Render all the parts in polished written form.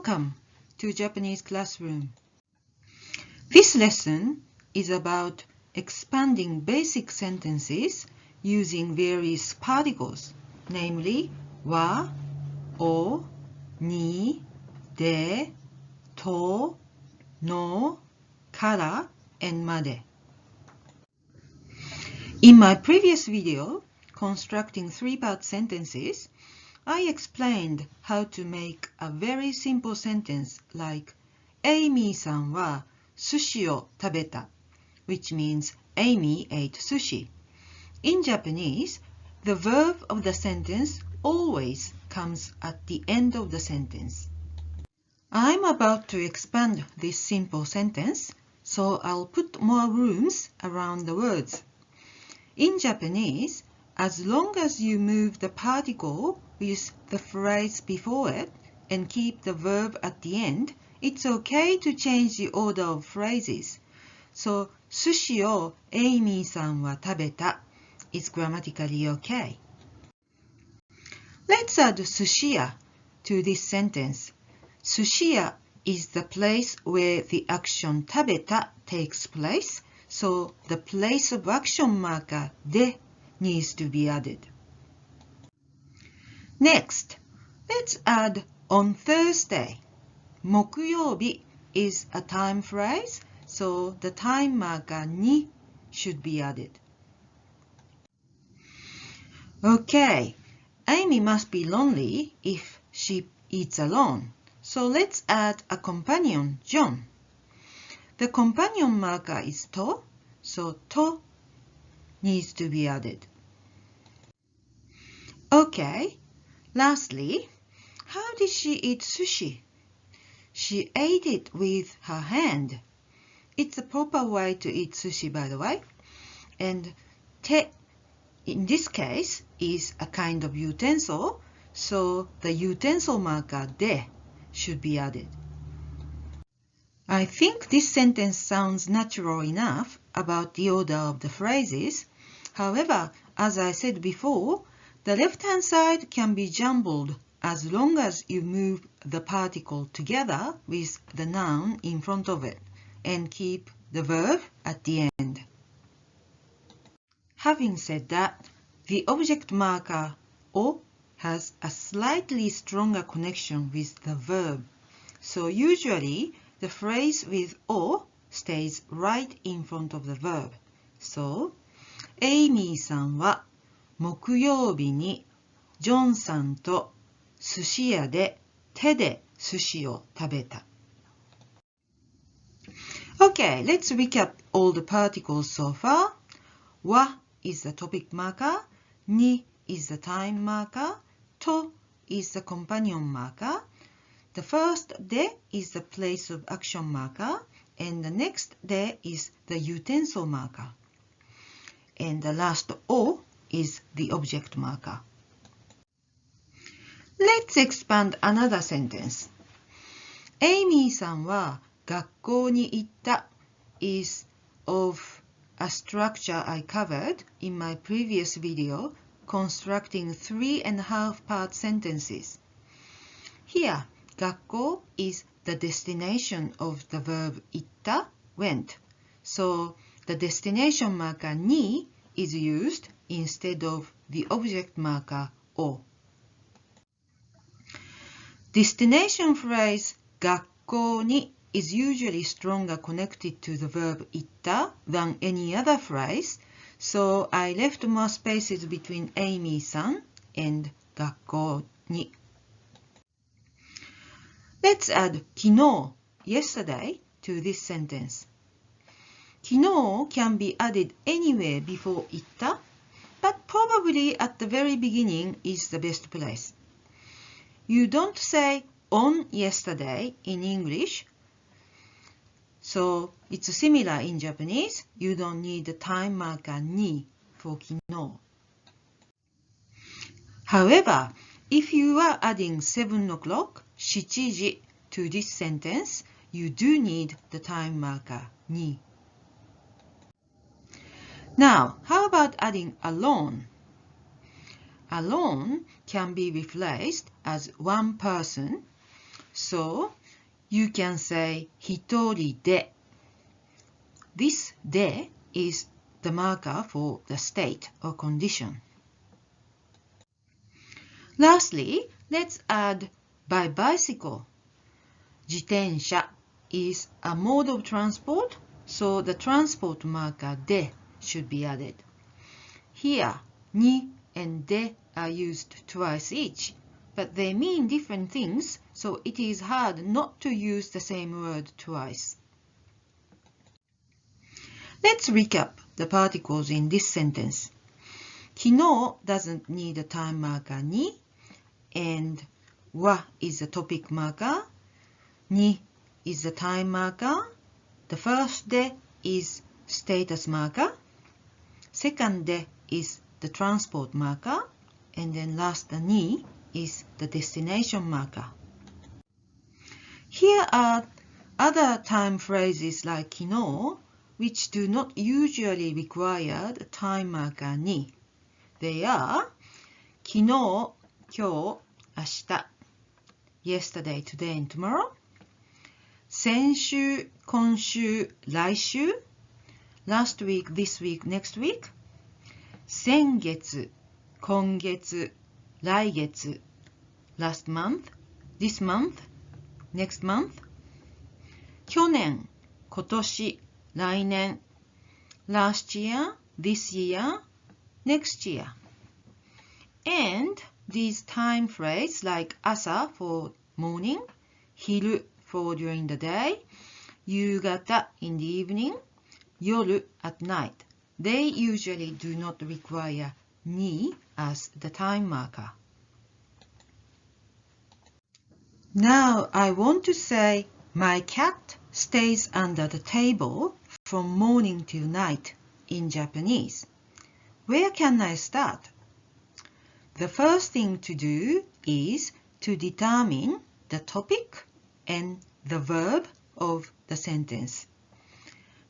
Welcome to Japanese Classroom. This lesson is about expanding basic sentences using various particles, namely wa, o, ni, de, to, no, kara, and made. In my previous video, constructing three-part sentences, I explained how to make a very simple sentence like Amy-san wa sushi o tabeta, which means Amy ate sushi. In Japanese, the verb of the sentence always comes at the end of the sentence. I'm about to expand this simple sentence, so I'll put more rooms around the words. In Japanese, as long as you move the particle with the phrase before it and keep the verb at the end, it's okay to change the order of phrases. So, sushi o Amy-san wa tabeta is grammatically okay. Let's add sushiya to this sentence. Sushiya is the place where the action tabeta takes place, so the place of action marker de needs to be added. Next, let's add on Thursday. Mokuyobi is a time phrase, so the time marker ni should be added. Okay, Amy must be lonely if she eats alone, so let's add a companion, John. The companion marker is to, so to needs to be added. Okay, lastly, how did she eat sushi? She ate it with her hand. It's the proper way to eat sushi, by the way. And te, in this case, is a kind of utensil, so the utensil marker de should be added. I think this sentence sounds natural enough about the order of the phrases. However, as I said before, the left-hand side can be jumbled as long as you move the particle together with the noun in front of it and keep the verb at the end. Having said that, the object marker o has a slightly stronger connection with the verb. So usually, the phrase with o stays right in front of the verb. So, Amy-san wa 木曜日にジョンさんと寿司屋で手で寿司を食べた。Okay, let's recap all the particles so far. は is the topic marker, に is the time marker, と is the companion marker. The first de is the place of action marker, and the next de is the utensil marker. And the last o is the object marker. Let's expand another sentence. Amy さんは学校に行った is of a structure I covered in my previous video constructing 3.5-part sentences. Here, 学校 is the destination of the verb 行った went. So the destination marker に is used instead of the object marker o. Destination phrase 学校に is usually stronger connected to the verb 行った than any other phrase, so I left more spaces between Amy-san and 学校に. Let's add 昨日, yesterday, to this sentence. 昨日 can be added anywhere before 行った, but probably at the very beginning is the best place. You don't say on yesterday in English, so it's similar in Japanese. You don't need the time marker ni for 昨日. However, if you are adding 7 o'clock, 7時 to this sentence, you do need the time marker ni. Now, how about adding alone? Alone can be replaced as one person. So you can say 一人で. This で is the marker for the state or condition. Lastly, let's add by bicycle. 自転車 is a mode of transport, so the transport marker で should be added. Here, に and で are used twice each, but they mean different things, so it is hard not to use the same word twice. Let's recap the particles in this sentence. 昨日 doesn't need a time marker に and は is a topic marker. に is the time marker. The first で is status marker. Second で is the transport marker. And then last に is the destination marker. Here are other time phrases like 昨日, which do not usually require the time marker に. They are 昨日、今日、明日 yesterday, today, and tomorrow. 先週、今週、来週 last week, this week, next week. 先月、今月、来月 last month, this month, next month. 去年、今年、来年 last year, this year, next year. And these time phrases like 朝 for morning, 昼 for during the day, 夕方 in the evening, 夜 at night. They usually do not require に as the time marker. Now I want to say my cat stays under the table from morning till night in Japanese. Where can I start? The first thing to do is to determine the topic and the verb of the sentence.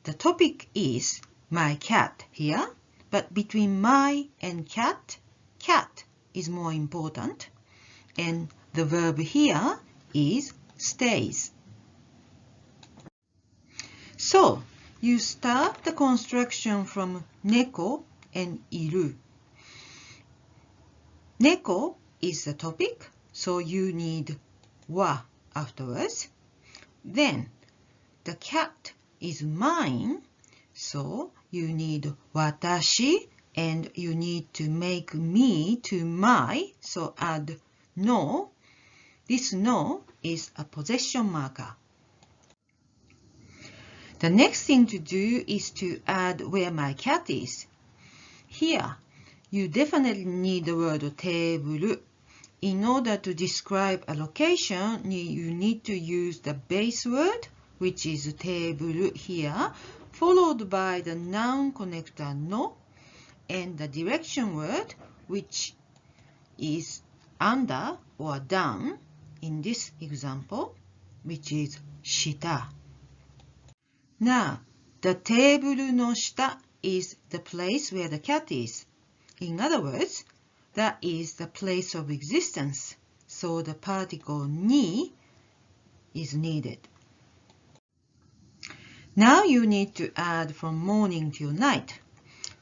The topic is my cat here, but between my and cat, cat is more important, and the verb here is stays. So, you start the construction from 猫 and いる. 猫 is the topic, so you need は afterwards. Then, the cat is mine, so you need 私 and you need to make me to my, so add no. This no is a possession marker. The next thing to do is to add where my cat is. Here, you definitely need the word テーブル. In order to describe a location, you need to use the base word, which is テーブル here, followed by the noun connector の and the direction word, which is under or down in this example, which is 下. Now, the テーブルの下 is the place where the cat is. In other words, that is the place of existence, so the particle に is needed. Now you need to add from morning till night.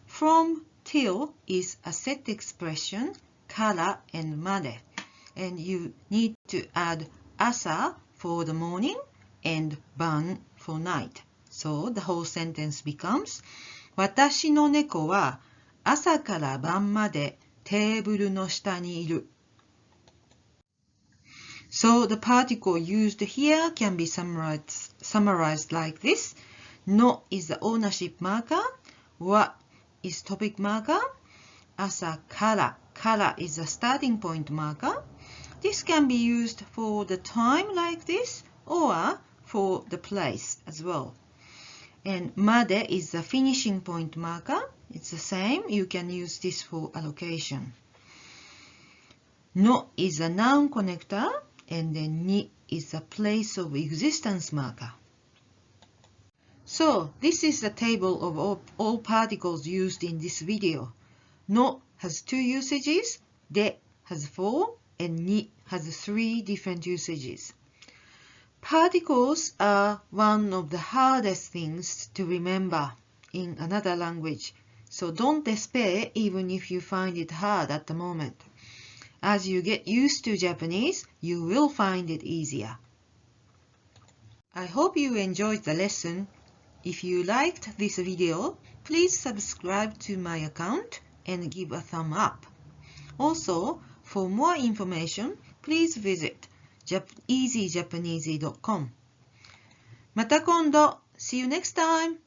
From till is a set expression, から and まで, and you need to add 朝 for the morning and 晩 for night. So the whole sentence becomes 私の猫は朝から晩までテーブルの下にいる. So the particle used here can be summarized like this. No is the ownership marker. Wa is topic marker. Asa kara is the starting point marker. This can be used for the time like this or for the place as well. And made is the finishing point marker. It's the same. You can use this for allocation. No is a noun connector, and then ni is a place of existence marker. So this is the table of all particles used in this video. No has 2 usages, de has 4, and ni has 3 different usages. Particles are one of the hardest things to remember in another language, so don't despair even if you find it hard at the moment. As you get used to Japanese, you will find it easier. I hope you enjoyed the lesson. If you liked this video, please subscribe to my account and give a thumb up. Also, for more information, please visit EasyJapaneseE.com. また今度. See you next time!